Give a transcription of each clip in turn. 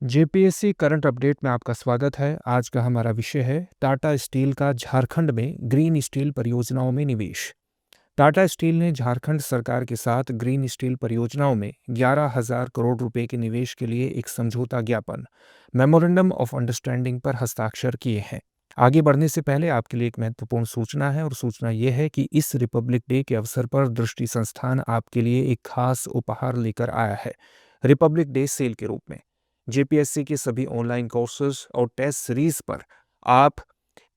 JPSC current update में आपका स्वागत है। आज का हमारा विषय है टाटा स्टील का झारखंड में ग्रीन स्टील परियोजनाओं में निवेश। टाटा स्टील ने झारखंड सरकार के साथ ग्रीन स्टील परियोजनाओं में 11,000 करोड़ रुपए के निवेश के लिए एक समझौता ज्ञापन मेमोरेंडम ऑफ अंडरस्टैंडिंग पर हस्ताक्षर किए हैं। आगे बढ़ने से पहले आपके लिए एक महत्वपूर्ण सूचना है और सूचना यह है कि इस रिपब्लिक डे के अवसर पर दृष्टि संस्थान आपके लिए एक खास उपहार लेकर आया है। रिपब्लिक डे सेल के रूप में जेपीएससी के सभी ऑनलाइन कोर्सेज और टेस्ट सीरीज पर आप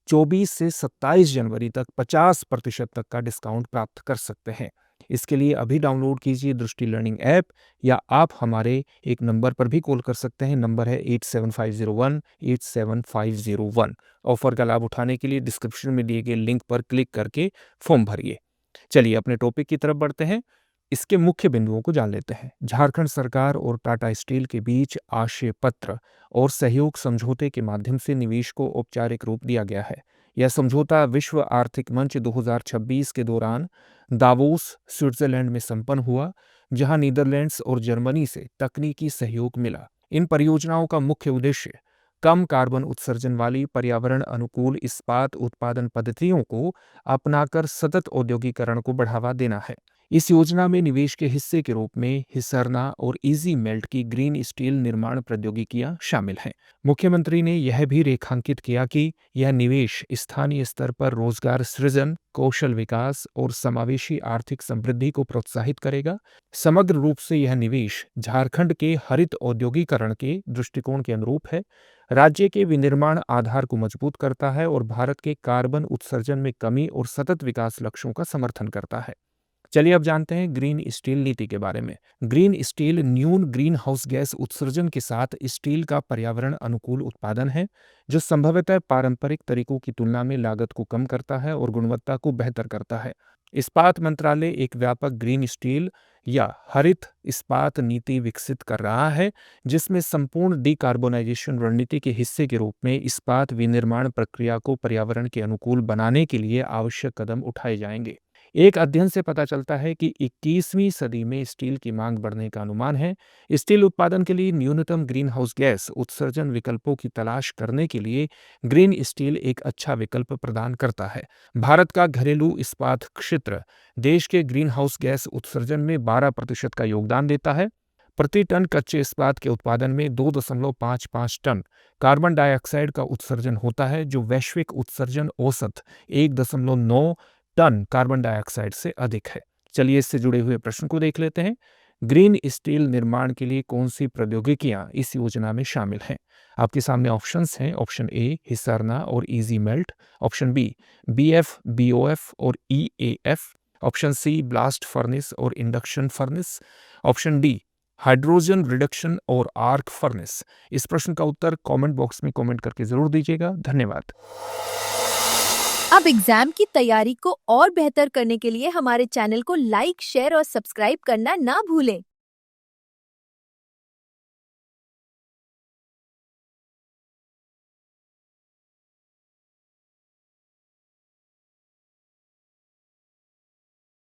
24 से 27 जनवरी तक 50% तक का डिस्काउंट प्राप्त कर सकते हैं। इसके लिए अभी डाउनलोड कीजिए दृष्टि लर्निंग ऐप, या आप हमारे एक नंबर पर भी कॉल कर सकते हैं। नंबर है 8750187501। ऑफर का लाभ उठाने के लिए डिस्क्रिप्शन में दिए गए लिंक पर क्लिक करके फॉर्म भरिए। चलिए अपने टॉपिक की तरफ बढ़ते हैं। इसके मुख्य बिंदुओं को जान लेते हैं। झारखंड सरकार और टाटा स्टील के बीच आशय पत्र और सहयोग समझौते के माध्यम से निवेश को औपचारिक रूप दिया गया है। यह समझौता विश्व आर्थिक मंच 2026 के दौरान दावोस, स्विट्जरलैंड में संपन्न हुआ, जहां नीदरलैंड्स और जर्मनी से तकनीकी सहयोग मिला। इन परियोजनाओं का मुख्य उद्देश्य कम कार्बन उत्सर्जन वाली पर्यावरण अनुकूल इस्पात उत्पादन पद्धतियों को अपनाकर सतत औद्योगिकरण को बढ़ावा देना है। इस योजना में निवेश के हिस्से के रूप में हिसरना और इजी मेल्ट की ग्रीन स्टील निर्माण प्रौद्योगिकियां शामिल हैं। मुख्यमंत्री ने यह भी रेखांकित किया कि यह निवेश स्थानीय स्तर पर रोजगार सृजन, कौशल विकास और समावेशी आर्थिक समृद्धि को प्रोत्साहित करेगा। समग्र रूप से यह निवेश झारखंड के हरित औद्योगिकरण के दृष्टिकोण के अनुरूप है, राज्य के विनिर्माण आधार को मजबूत करता है और भारत के कार्बन उत्सर्जन में कमी और सतत विकास लक्ष्यों का समर्थन करता है। चलिए अब जानते हैं ग्रीन स्टील नीति के बारे में। ग्रीन स्टील न्यून ग्रीन हाउस गैस उत्सर्जन के साथ स्टील का पर्यावरण अनुकूल उत्पादन है, जो संभवतः पारंपरिक तरीकों की तुलना में लागत को कम करता है और गुणवत्ता को बेहतर करता है। इस्पात मंत्रालय एक व्यापक ग्रीन स्टील या हरित इस्पात नीति विकसित कर रहा है, जिसमें संपूर्ण डिकार्बोनाइजेशन रणनीति के हिस्से के रूप में इस्पात विनिर्माण प्रक्रिया को पर्यावरण के अनुकूल बनाने के लिए आवश्यक कदम उठाए जाएंगे। एक अध्ययन से पता चलता है कि 21वीं सदी में स्टील की मांग बढ़ने का अनुमान है। स्टील उत्पादन के लिए न्यूनतम ग्रीन हाउस गैस उत्सर्जन विकल्पों की तलाश करने के लिए ग्रीन स्टील एक अच्छा विकल्प प्रदान करता है। भारत का घरेलू इस्पात क्षेत्र देश के ग्रीन हाउस गैस उत्सर्जन में 12% का योगदान देता है। प्रति टन कच्चे इस्पात के उत्पादन में 2.55 टन कार्बन डाइऑक्साइड का उत्सर्जन होता है, जो वैश्विक उत्सर्जन औसत 1.9 टन कार्बन डाइऑक्साइड से अधिक है। चलिए इससे जुड़े हुए प्रश्न को देख लेते हैं। ग्रीन स्टील निर्माण के लिए कौन सी प्रौद्योगिकियां इस योजना में शामिल हैं? आपके सामने ऑप्शंस हैं। ऑप्शन ए हिसरना और easy melt, option B BF, BOF और EAF, option C blast furnace और induction furnace, option D hydrogen reduction और आर्क फर्नेस। इस प्रश्न का उत्तर कमेंट बॉक्स में कमेंट करके जरूर दीजिएगा। धन्यवाद। अब एग्जाम की तैयारी को और बेहतर करने के लिए हमारे चैनल को लाइक, शेयर और सब्सक्राइब करना ना भूलें।